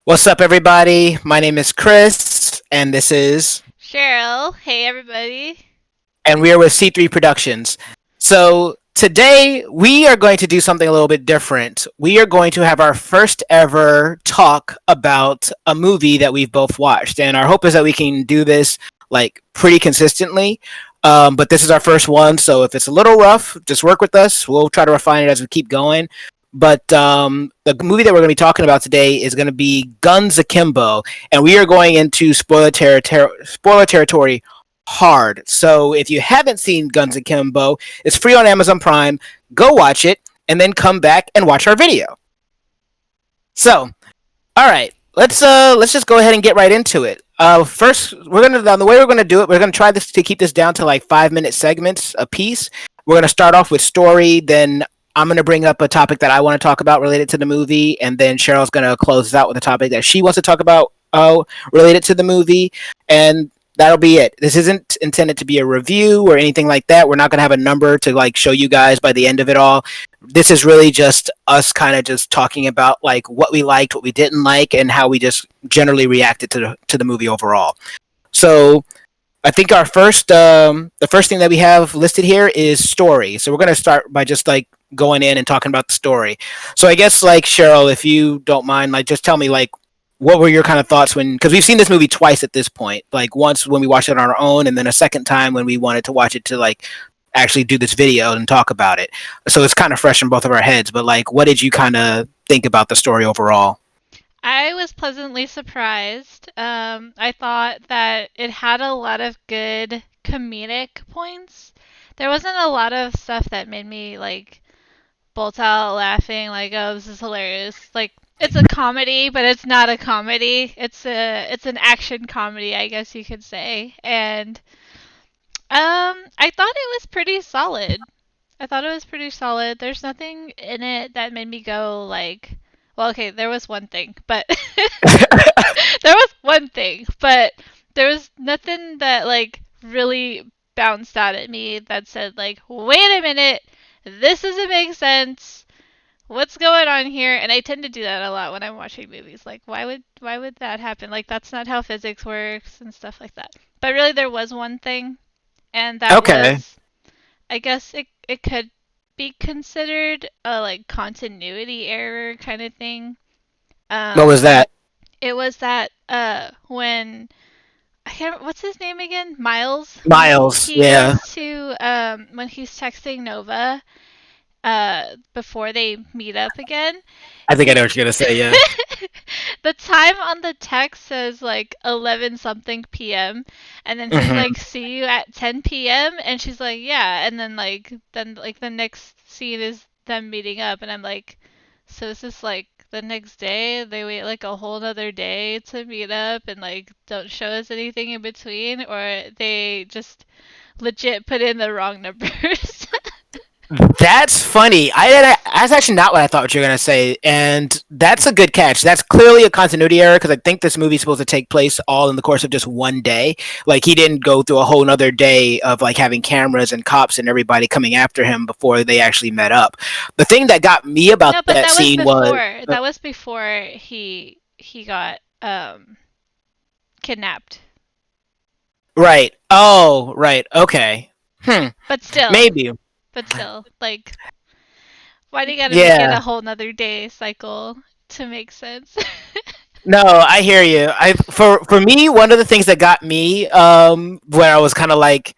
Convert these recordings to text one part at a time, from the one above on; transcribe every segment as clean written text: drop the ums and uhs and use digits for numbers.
What's up, everybody? My name is Chris, and this is, Cheryl, hey everybody. and we are with C3 Productions. So today we are going to do something a little bit different. We are going to have our first ever talk about a movie that we've both watched, and our hope is that we can do this like pretty consistently. But this is our first one, so if it's a little rough, just work with us. We'll try to refine it as we keep going. But the movie that we're going to be talking about today is going to be Guns Akimbo, and we are going into spoiler territory hard. So if you haven't seen Guns Akimbo, it's free on Amazon Prime. Go watch it, and then come back and watch our video. So, all right, let's just go ahead and get right into it. First, the way we're gonna do it. We're gonna try this to keep this down to like 5 minute segments a piece. We're gonna start off with story, then I'm gonna bring up a topic that I want to talk about related to the movie, and then Cheryl's gonna close us out with a topic that she wants to talk about related to the movie, and that'll be it. This isn't intended to be a review or anything like that. We're not gonna have a number to like show you guys by the end of it all. This is really just us kind of just talking about like what we liked, what we didn't like, and how we just generally reacted to the movie overall. So I think the first thing that we have listed here is story. So we're gonna start by just like going in and talking about the story. So I guess like Cheryl, if you don't mind, like just tell me like what were your kind of thoughts when, because we've seen this movie twice at this point, like once when we watched it on our own, and then a second time when we wanted to watch it to like actually do this video and talk about it. So it's kind of fresh in both of our heads. But like, what did you kind of think about the story overall? I was pleasantly surprised. I thought that it had a lot of good comedic points. There wasn't a lot of stuff that made me like bolt out laughing, like, oh, this is hilarious. Like, it's a comedy, but it's not a comedy. It's an action comedy, I guess you could say. And I thought it was pretty solid. I thought it was pretty solid. There's nothing in it that made me go like, well, okay, there was one thing, but there was one thing, but there was nothing that like really bounced out at me that said like, wait a minute, this doesn't make sense. What's going on here? And I tend to do that a lot when I'm watching movies. Like, why would that happen? Like, that's not how physics works and stuff like that. But really, there was one thing, and that Okay. was, I guess it could be considered a like continuity error kind of thing. What was Um, that? it was that when I can't, what's his name again? Miles. When Miles. he Yeah. goes to when he's texting Nova before they meet up again, I think I know he what you're gonna say. Yeah. the time on the text says like 11 something p.m. and then he's Hmm. like, see you at 10 p.m. and she's like, yeah, and then the next scene is them meeting up, and I'm like, so is this like the next day they wait like a whole other day to meet up and like don't show us anything in between, or they just legit put in the wrong numbers? That's funny. That's actually not what I thought you were gonna say, and that's a good catch. That's clearly a continuity error because I think this movie's supposed to take place all in the course of just one day. Like he didn't go through a whole nother day of like having cameras and cops and everybody coming after him before they actually met up. The thing that got me about No, but that that was scene was before. That was before he got kidnapped. right. Oh, right. Okay. Hmm. But still, Maybe. like, why do you gotta make it Yeah. a whole nother day cycle to make sense? No, I hear you. I for me, one of the things that got me, where I was kind of like,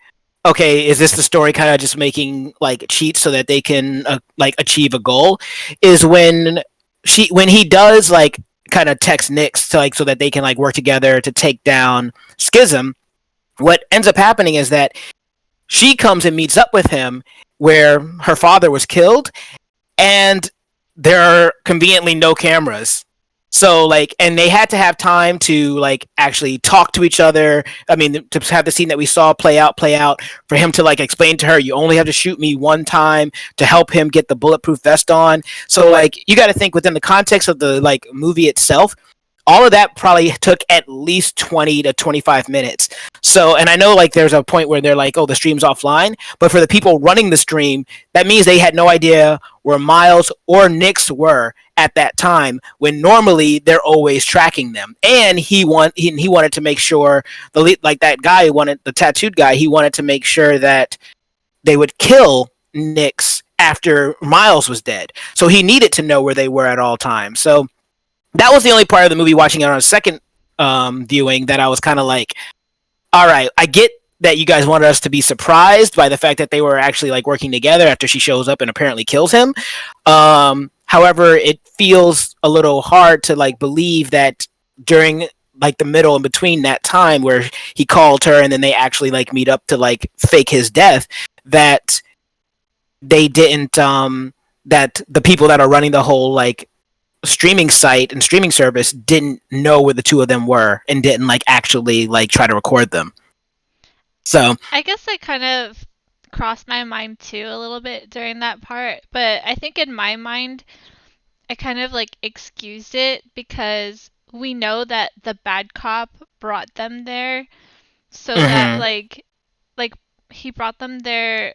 okay, is this the story kind of just making like cheats so that they can like achieve a goal? Is when he does like kind of text Nyx to like so that they can like work together to take down Schism. What ends up happening is that she comes and meets up with him where her father was killed, and there are conveniently no cameras. So like, and they had to have time to like actually talk to each other. I mean, to have the scene that we saw play out for him to like explain to her, you only have to shoot me one time to help him get the bulletproof vest on. So like, you got to think within the context of the like movie itself. all of that probably took at least 20 to 25 minutes. So, and I know like there's a point where they're like, oh, the stream's offline, but for the people running the stream, that means they had no idea where Miles or Nix were at that time, when normally they're always tracking them. And he wanted to make sure the lead, like that guy who wanted, the tattooed guy, he wanted to make sure that they would kill Nix after Miles was dead. So he needed to know where they were at all times. So that was the only part of the movie, watching it on a second viewing, that I was kind of like, all right, I get that you guys wanted us to be surprised by the fact that they were actually like working together after she shows up and apparently kills him. However, it feels a little hard to like believe that during like the middle and between that time where he called her and then they actually like meet up to like fake his death, that they didn't that the people that are running the whole like streaming site and streaming service didn't know where the two of them were and didn't like actually like try to record them. So I guess that kind of crossed my mind too a little bit during that part, but I think in my mind I kind of like excused it because we know that the bad cop brought them there so that mhm. like he brought them there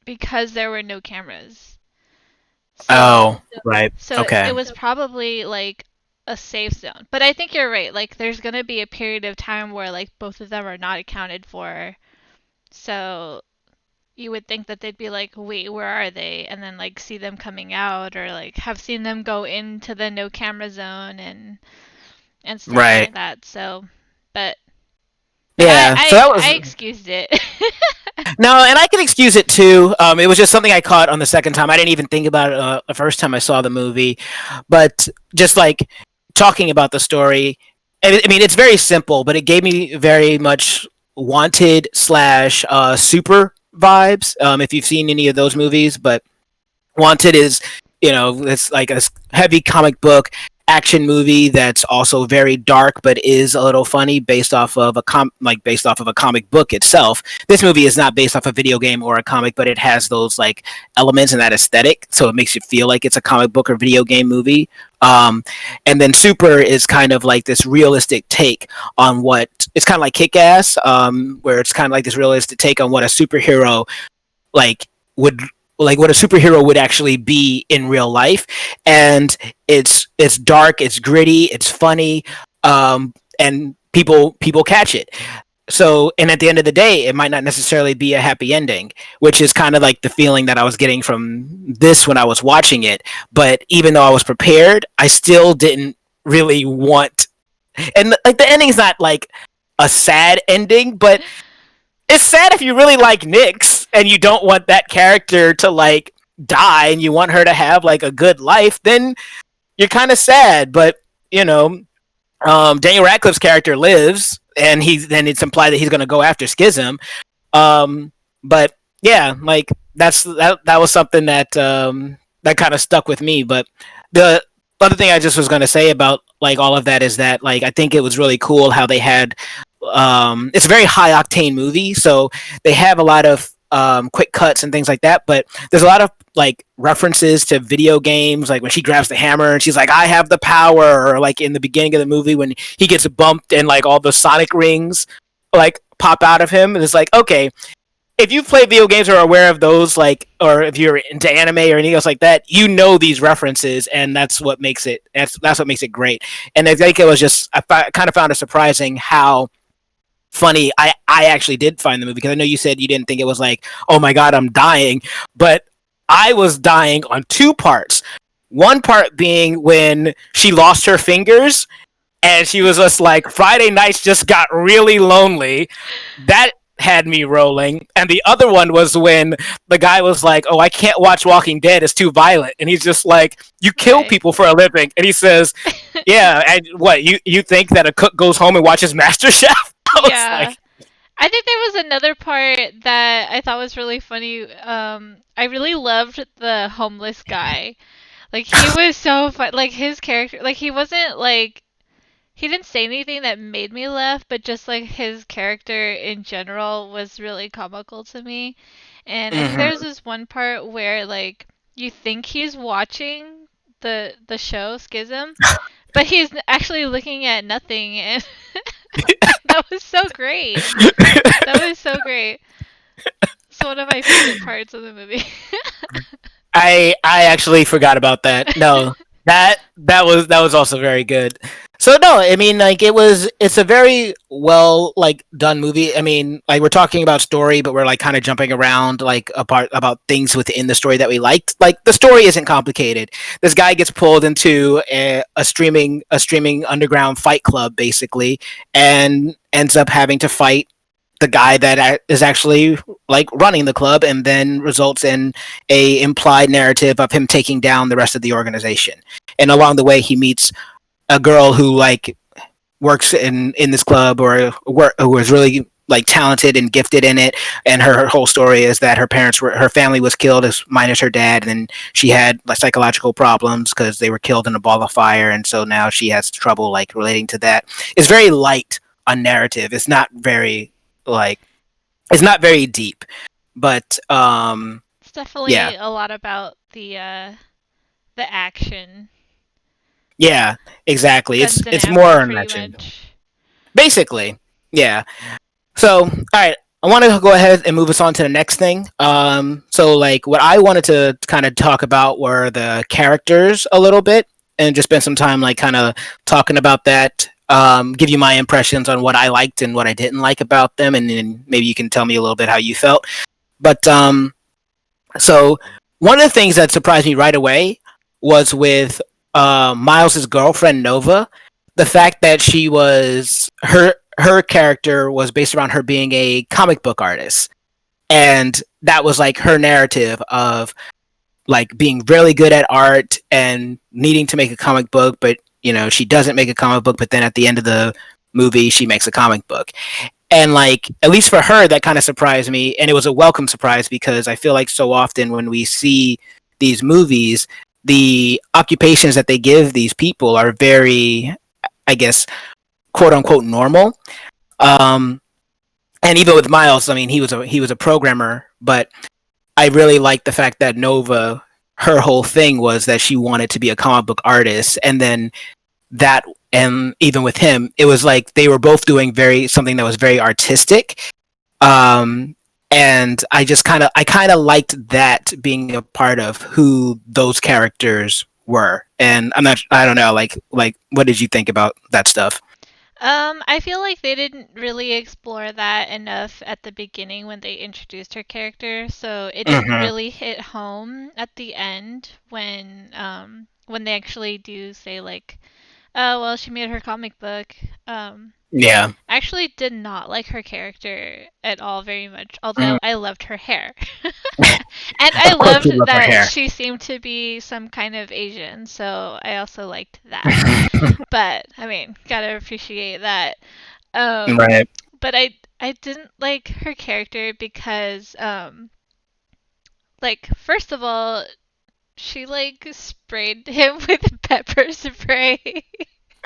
because there were no cameras. So Oh, right. so Okay. it was probably like a safe zone. But I think you're right. Like there's going to be a period of time where like both of them are not accounted for. So you would think that they'd be like, "Wait, where are they?" and then like see them coming out or like have seen them go into the no camera zone and stuff Right. like that. So, but but I Yeah. So I that was I excused it. no, and I can excuse it too. It was just something I caught on the second time. I didn't even think about it the first time I saw the movie, but just like talking about the story, I mean, it's very simple, but it gave me very much Wanted slash Super vibes. If you've seen any of those movies, but Wanted is, it's like a heavy comic book action movie that's also very dark, but is a little funny, based off of based off of a comic book itself. This movie is not based off a video game or a comic, but it has those like elements and that aesthetic, so it makes you feel like it's a comic book or video game movie. Um, and then Super is kind of like this realistic take on what it's kind of like Kick Ass, where it's kind of like this realistic take on what a superhero like would like what a superhero would actually be in real life. And it's dark, it's gritty, it's funny, and people catch it. So, and at the end of the day, it might not necessarily be a happy ending, which is kind of like the feeling that I was getting from this when I was watching it. But even though I was prepared, I still didn't really want, and like the ending's not like a sad ending, but it's sad if you really like Nyx and you don't want that character to like die and you want her to have like a good life, then you're kind of sad. But you know, Daniel Radcliffe's character lives, and then it's implied that he's going to go after Schism. But yeah, like that was something that that kind of stuck with me. But the other thing I just was going to say about like all of that is that like I think it was really cool how they had it's a very high octane movie, so they have a lot of quick cuts and things like that, but there's a lot of like references to video games, like when she grabs the hammer and she's like, I have the power, or like in the beginning of the movie when he gets bumped and like all the sonic rings like pop out of him, and it's like, okay, if you play video games or are aware of those, like, or if you're into anime or anything else like that, you know these references, and that's what makes it great. And I think it was just kind of found it surprising how funny I actually did find the movie, because I know you said you didn't think it was like, oh my god, I'm dying, but I was dying on two parts. One part being when she lost her fingers and she was just like, Friday nights just got really lonely. That had me rolling. And the other one was when the guy was like, oh, I can't watch Walking Dead, it's too violent. And he's just like, you kill Right. people for a living. And he says, yeah, and what, you think that a cook goes home and watches MasterChef? I was Yeah. like, I think there was another part that I thought was really funny. I really loved the homeless guy. Like he was so fun. Like his character, like he wasn't like he didn't say anything that made me laugh, but just like his character in general was really comical to me. And I think there's mm-hmm, this one part where like you think he's watching the show Schism, But he's actually looking at nothing, and that was so great. That was so great. It's one of my favorite parts of the movie. I actually forgot about that. No, that was also very good. So no, I mean like it's a very well like done movie. I mean like we're talking about story, but we're like kind of jumping around like apart about things within the story that we liked. Like the story isn't complicated. This guy gets pulled into a streaming underground fight club basically, and ends up having to fight the guy that is actually like running the club, and then results in a implied narrative of him taking down the rest of the organization. And along the way, he meets a girl who like works in this club, or who is really like talented and gifted in it. And her whole story is that her family was killed, as minus her dad, and she had like psychological problems because they were killed in a ball of fire, and so now she has trouble like relating to that. It's very light on narrative. Like it's not very deep, but It's definitely yeah, a lot about the action, yeah, exactly. It's guns and it's ammo, more on pretty action, much. basically. Yeah. So, all right, I want to go ahead and move us on to the next thing. So like what I wanted to kind of talk about were the characters a little bit, and just spend some time like kind of talking about that. Give you my impressions on what I liked and what I didn't like about them, and then maybe you can tell me a little bit how you felt. But so one of the things that surprised me right away was with Miles's girlfriend Nova. The fact that her character was based around her being a comic book artist, and that was like her narrative of like being really good at art and needing to make a comic book, but she doesn't make a comic book. But then at the end of the movie, she makes a comic book, and like at least for her that kind of surprised me, and it was a welcome surprise, because I feel like so often when we see these movies, the occupations that they give these people are very, I guess, quote unquote normal. um and even with Miles, I mean, he was a programmer, but I really liked the fact that Nova, her whole thing was that she wanted to be a comic book artist, and then that, and even with him, it was like they were both doing very something that was very artistic. um and I kind of liked that being a part of who those characters were. And I don't know, like what did you think about that stuff? I feel like they didn't really explore that enough at the beginning when they introduced her character, so it didn't Hmm. really hit home at the end when they actually do say like, oh well, she made her comic book. Yeah. I actually did not like her character at all very much, Mm. although I loved her hair. And I Of course you loved love her that hair. she seemed to be some kind of Asian, so I also liked that. But I mean, gotta appreciate that. Um, Right. but I didn't like her character because like first of all, she like sprayed him with pepper spray.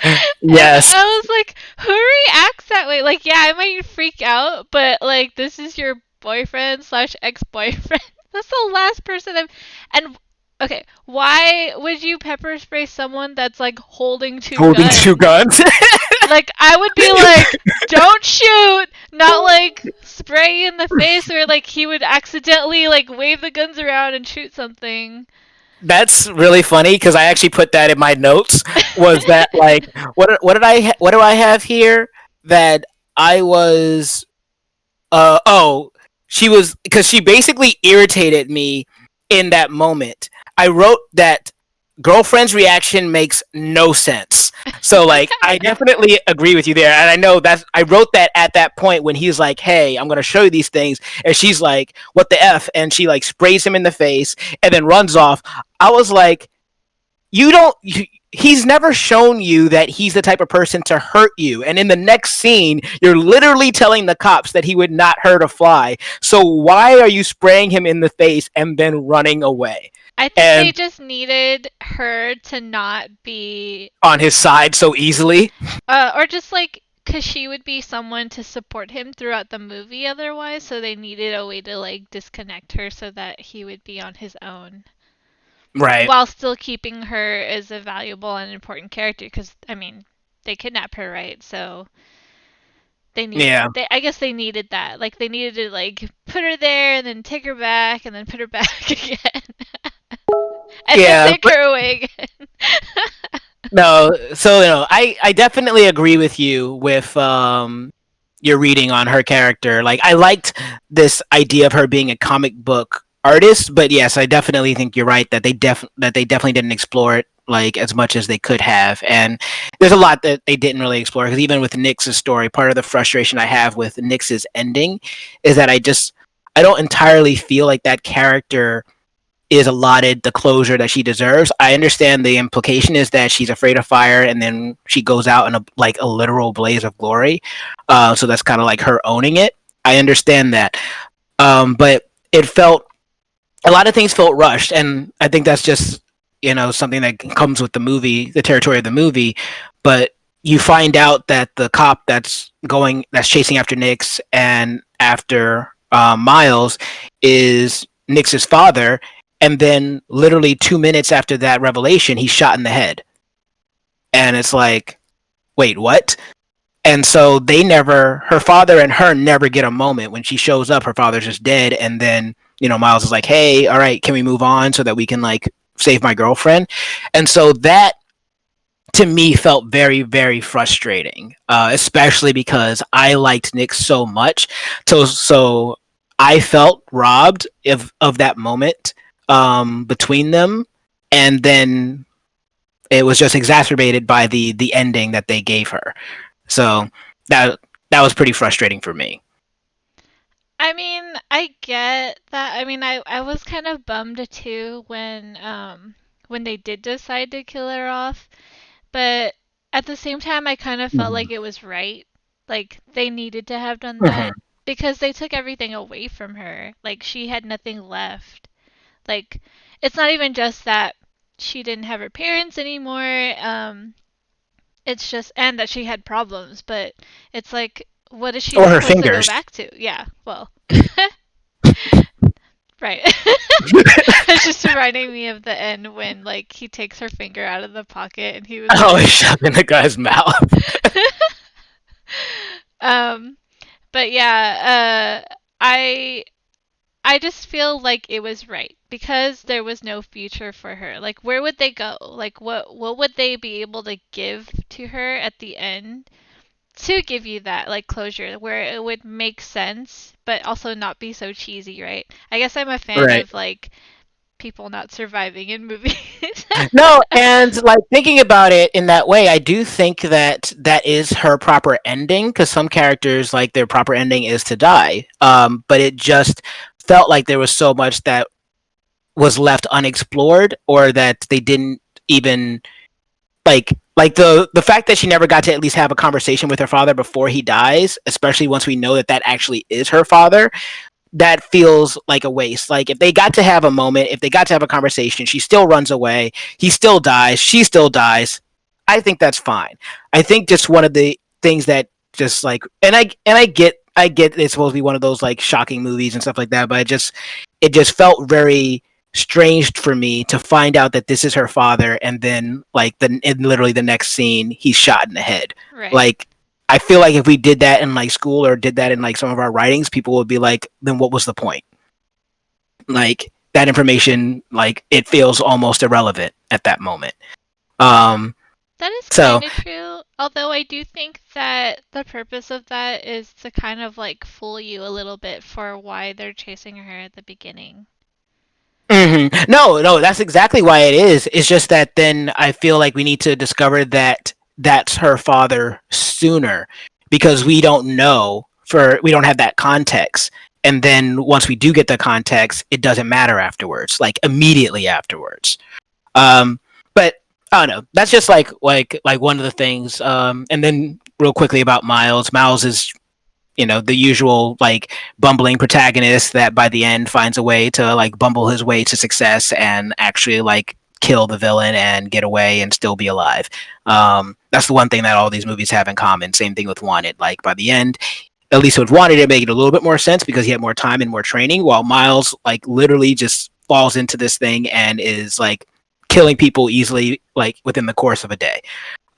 And Yes. I was like, who reacts that way? Like, yeah, I might freak out, but like, this is your boyfriend slash ex boyfriend. That's the last person I've. And okay, why would you pepper spray someone that's like holding two Holding two guns? guns. Like, I would be like, don't shoot, not like spray in the face, or like he would accidentally like wave the guns around and shoot something. That's really funny because I actually put that in my notes. Was that like what do I have here? That I was oh, she was, because she basically irritated me in that moment. I wrote that girlfriend's reaction makes no sense. So like I definitely agree with you there. And I know that's I wrote that at that point when he's like, "Hey, I'm going to show you these things." And she's like, "What the F?" And she like sprays him in the face and then runs off. I was like, you don't he's never shown you that he's the type of person to hurt you, and in the next scene you're literally telling the cops that he would not hurt a fly. So why are you spraying him in the face and then running away I think they and just needed her to not be, on his side so easily? or just like, because she would be someone to support him throughout the movie otherwise, so they needed a way to like disconnect her so that he would be on his own. Right. while still keeping her as a valuable and important character. Because I mean, they kidnapped her, right? So Yeah. I guess they needed that. Like they needed to like put her there and then take her back and then put her back again. And then Yeah. take her away again. No, so I definitely agree with you with your reading on her character. Like I liked this idea of her being a comic book artist, but yes, I definitely think you're right that they definitely didn't explore it like as much as they could have. And there's a lot that they didn't really explore because even with Nyx's story, part of the frustration I have with Nyx's ending is that I don't entirely feel like that character is allotted the closure that she deserves. I understand the implication is that she's afraid of fire and then she goes out in a literal blaze of glory. So that's kind of like her owning it. I understand that. But it felt a lot of things felt rushed, and I think that's just something that comes with the movie, the territory of the movie. But you find out that the cop that's chasing after Nyx and after Miles is Nyx's father, and then literally 2 minutes after that revelation, he's shot in the head, and it's like, wait, what? And so her father and her never get a moment. When she shows up, her father's just dead. And then, Miles is like, hey, all right, can we move on so that we can like save my girlfriend? And so that to me felt very, very frustrating, especially because I liked Nick so much. So I felt robbed of that moment between them. And then it was just exacerbated by the ending that they gave her. So that was pretty frustrating for me. I mean, I get that. I mean, I was kind of bummed too when they did decide to kill her off, but at the same time I kind of felt Mm-hmm. like it was right. Like they needed to have done Mm-hmm. that because they took everything away from her. Like she had nothing left. Like it's not even just that she didn't have her parents anymore. It's just and that she had problems, but it's like what is she Or her supposed to go fingers. back to? Yeah, well, right. It's just reminding me of the end when like he takes her finger out of the pocket and he was Oh, like it's shoved in the guy's mouth. um but yeah, I just feel like it was right because there was no future for her. Like where would they go? Like what would they be able to give to her at the end to give you that like closure where it would make sense but also not be so cheesy, right? I guess I'm a fan Right. of like people not surviving in movies. No, and like thinking about it in that way, I do think that that is her proper ending because some characters like their proper ending is to die. But it just felt like there was so much that was left unexplored or that they didn't even like the fact that she never got to at least have a conversation with her father before he dies, especially once we know that that actually is her father, that feels like a waste. Like if they got to have a moment, if they got to have a conversation, she still runs away, he still dies, she still dies. I think that's fine. I think just one of the things that just like and I get it's supposed to be one of those like shocking movies and stuff like that, but it just felt very strange for me to find out that this is her father and then like in literally the next scene he's shot in the head. Right. Like I feel like if we did that in like school or did that in like some of our writings, people would be like, then what was the point? Like that information, like it feels almost irrelevant at that moment. Um, That is so kind of true. Although I do think that the purpose of that is to kind of like fool you a little bit for why they're chasing her at the beginning. no, that's exactly why it is. It's just that then I feel like we need to discover that that's her father sooner because we don't have that context. And then once we do get the context, it doesn't matter afterwards, like immediately afterwards. Um, but I don't know. That's just like one of the things. And then real quickly about Miles. Miles is the usual like bumbling protagonist that by the end finds a way to like bumble his way to success and actually like kill the villain and get away and still be alive. That's the one thing that all these movies have in common. Same thing with Wanted. Like by the end, at least with Wanted, it made it a little bit more sense because he had more time and more training, while Miles like literally just falls into this thing and is like killing people easily, like within the course of a day.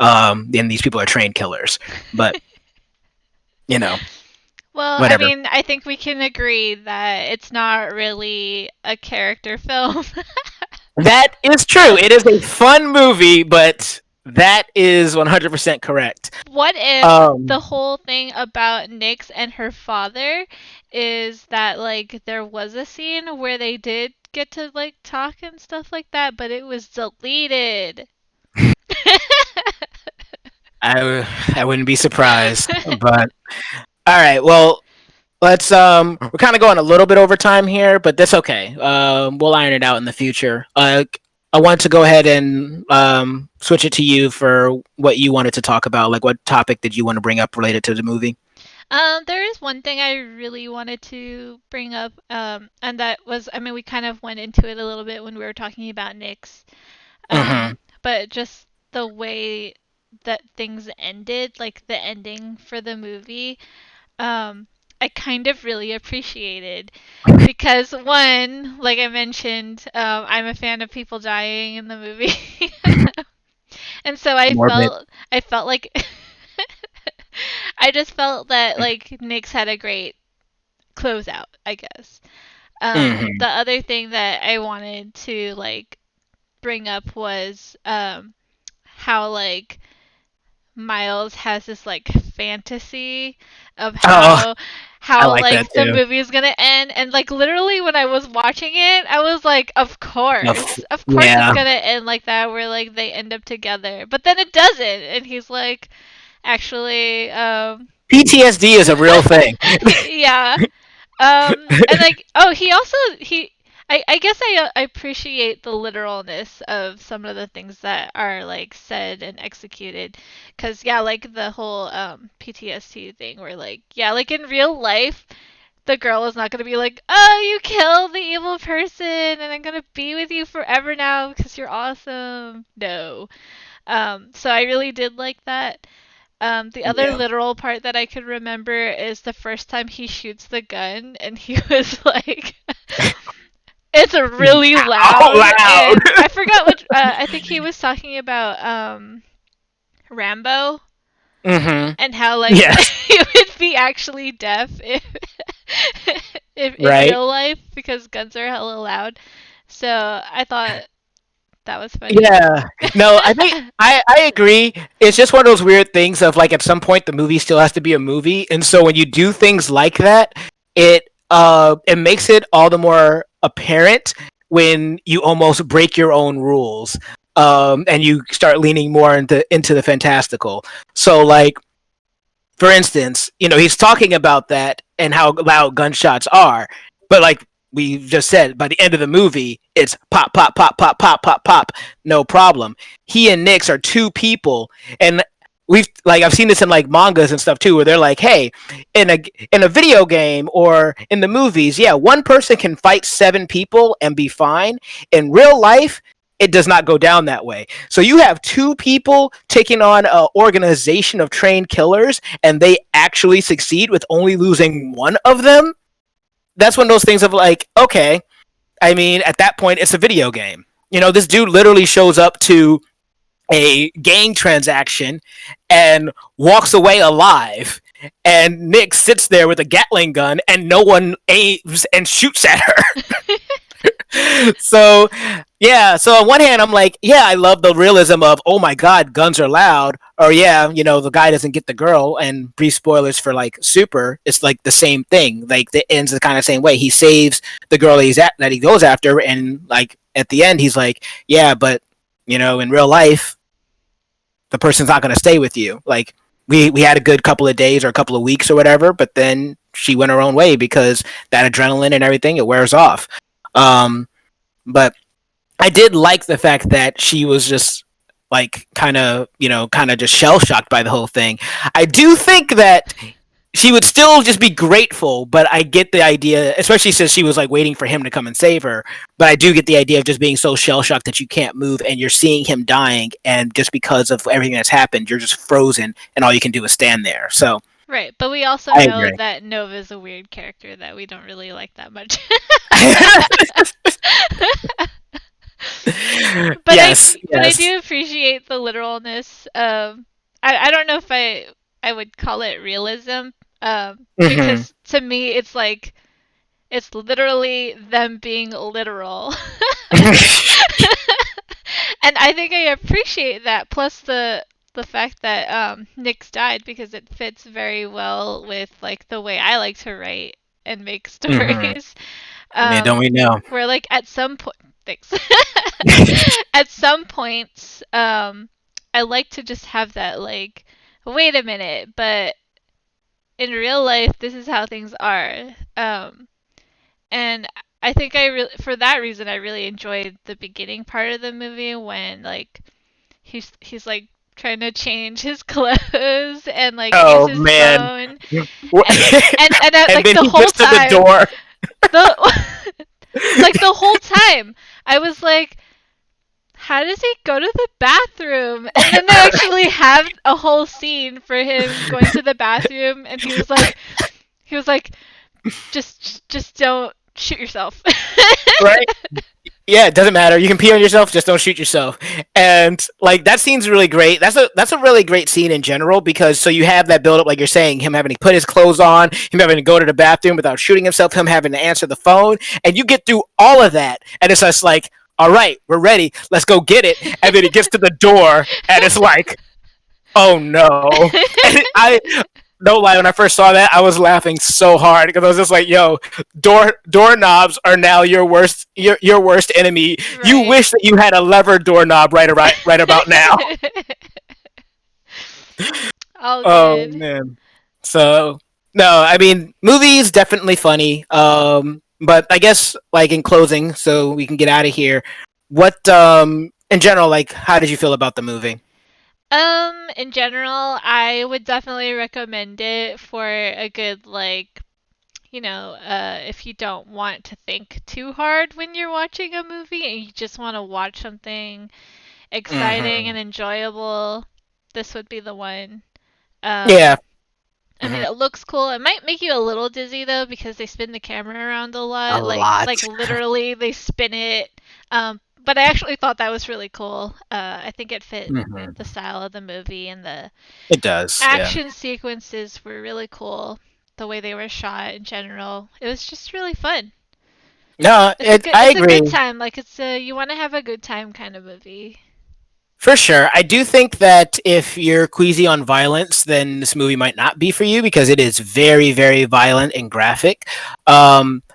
And these people are trained killers, but you know, Well, I whatever. mean, I think we can agree that it's not really a character film. That is true. It is a fun movie, but that is 100% correct. What if the Um, whole thing about Nyx and her father is that like there was a scene where they did get to like talk and stuff like that, but it was deleted. I wouldn't be surprised, but all right. Well, let's we're kind of going a little bit over time here, but that's okay. We'll iron it out in the future. I want to go ahead and switch it to you for what you wanted to talk about. Like, what topic did you want to bring up related to the movie? There is one thing I really wanted to bring up, and that was, I mean, we kind of went into it a little bit when we were talking about Nyx, Mm-hmm. but just the way that things ended, like the ending for the movie, um, I kind of really appreciated because one, like I mentioned, I'm a fan of people dying in the movie, and so Morbid. I felt like I just felt that like Nyx had a great closeout, I guess. Mm-hmm. The other thing that I wanted to like bring up was how like Miles has this like fantasy of Oh, I how like that like the too. movie is gonna end, and like literally when I was watching it I was like, of course it's Yeah, gonna end like that, where like they end up together, but then it doesn't, and he's like, actually, PTSD is a real thing. yeah. And like, oh, he also he. I guess I appreciate the literalness of some of the things that are like said and executed, cause yeah, like the whole PTSD thing, where like yeah, like in real life, the girl is not gonna be like, oh, you killed the evil person, and I'm gonna be with you forever now because you're awesome. No. So I really did like that. The other Yeah. literal part that I could remember is the first time he shoots the gun and he was like, it's really Out loud. loud. And I forgot what, I think he was talking about Rambo Mm-hmm. and how, like, Yes. he would be actually deaf if in Right. real life because guns are hella loud. So I thought that was funny. Yeah. No, I think I agree. It's just one of those weird things of like at some point the movie still has to be a movie, and so when you do things like that, it makes it all the more apparent when you almost break your own rules. And you start leaning more into the fantastical. So like for instance, he's talking about that and how loud gunshots are, but like we just said, by the end of the movie, it's pop, pop, pop, pop, pop, pop, pop, no problem. He and Nyx are two people, and I've seen this in like mangas and stuff too, where they're like, hey, in a video game or in the movies, yeah, one person can fight seven people and be fine. In real life, it does not go down that way. So you have two people taking on an organization of trained killers, and they actually succeed with only losing one of them. That's one of those things of like, okay, I mean, at that point, it's a video game. This dude literally shows up to a gang transaction and walks away alive. And Nick sits there with a Gatling gun, and no one aims and shoots at her. So yeah, so on one hand I'm like, yeah, I love the realism of, oh my god, guns are loud, or yeah, the guy doesn't get the girl. And brief spoilers for like Super, it's like the same thing, like it ends the kind of same way. He saves the girl that he goes after, and like at the end he's like, yeah, but in real life the person's not going to stay with you. Like we had a good couple of days or a couple of weeks or whatever, but then she went her own way because that adrenaline and everything, it wears off. um but I did like the fact that she was just like kind of just shell shocked by the whole thing. I do think that she would still just be grateful, but I get the idea, especially since she was like waiting for him to come and save her. But I do get the idea of just being so shell shocked that you can't move and you're seeing him dying, and just because of everything that's happened, you're just frozen, and all you can do is stand there. So Right, but we also I know agree. that Nova's a weird character that we don't really like that much. Yes, But I yes. do appreciate the literalness. I don't know if I would call it realism. Hmm. Because to me it's like it's literally them being literal. And I think I appreciate that. Plus the fact that Nick's died because it fits very well with like the way I like to write and make Hmm. stories. Yeah, don't we know? Where like at some point, thanks. At some points, I like to just have that like, wait a minute, but in real life, this is how things are. And I think for that reason, I really enjoyed the beginning part of the movie when like he's like trying to change his clothes and like use Oh his man. phone Wha- and and like then the he whole gets to the time door. the like the whole time I was like, how does he go to the bathroom? And then they actually have a whole scene for him going to the bathroom, and he was like, just don't shoot yourself. Right? Yeah, it doesn't matter. You can pee on yourself, just don't shoot yourself. And like that scene's really great. That's a really great scene in general because so you have that build up, like you're saying, him having to put his clothes on, him having to go to the bathroom without shooting himself, him having to answer the phone, and you get through all of that, and it's just like, all right, we're ready, let's go get it. And then he gets to the door, and it's like, oh no. And no lie, when I first saw that, I was laughing so hard because I was just like, "Yo, doorknobs are now your worst enemy. You Right. wish that you had a lever doorknob right about now." All Oh good. man. So no, I mean, movies definitely funny. But I guess like in closing, so we can get out of here. What in general, like, how did you feel about the movie? In general, I would definitely recommend it for a good like, if you don't want to think too hard when you're watching a movie and you just want to watch something exciting Hmm. and enjoyable, this would be the one. Yeah. Um, I mean, Hmm. it looks cool. It might make you a little dizzy though because they spin the camera around a A lot. lot. Like literally, they spin it. But I actually thought that was really cool. I think it fit Hmm. the style of the movie, and the It does. Yeah. action sequences were really cool. The way they were shot in general, it was just really fun. No, I It's a good agree. time. Like it's a you want to have a good time kind of movie. For sure. I do think that if you're queasy on violence, then this movie might not be for you because it is very, very violent and graphic.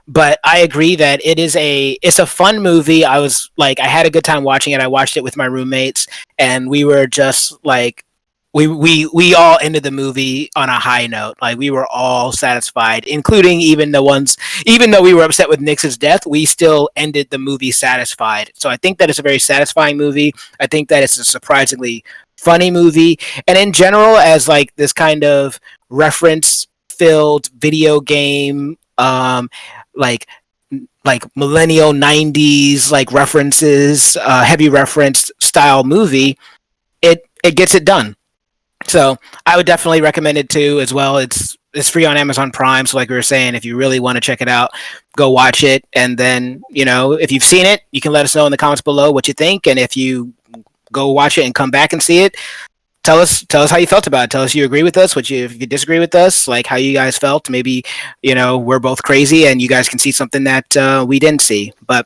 But I agree that it's a fun movie. I was like, I had a good time watching it. I watched it with my roommates, and we were just like, we all ended the movie on a high note. Like we were all satisfied, including even the ones. Even though we were upset with Nix's death, we still ended the movie satisfied. So I think that it's a very satisfying movie. I think that it's a surprisingly funny movie, and in general, as like this kind of reference filled video game, like millennial 90s like references, heavy reference style movie, it gets it done. So I would definitely recommend it too as well. It's free on Amazon Prime, so like we were saying, if you really want to check it out, go watch it, and then if you've seen it, you can let us know in the comments below what you think, and if you go watch it and come back and see it, tell us how you felt about it. Tell us you agree with us, what you if you disagree with us, like how you guys felt. Maybe we're both crazy and you guys can see something that we didn't see. But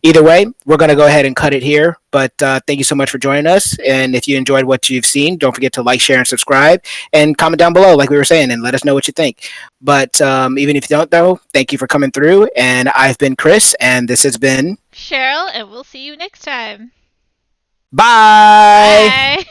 either way, we're gonna go ahead and cut it here. But thank you so much for joining us. And if you enjoyed what you've seen, don't forget to like, share, and subscribe, and comment down below, like we were saying, and let us know what you think. But even if you don't know, thank you for coming through. And I've been Chris, and this has been Cheryl, and we'll see you next time. bye. Bye.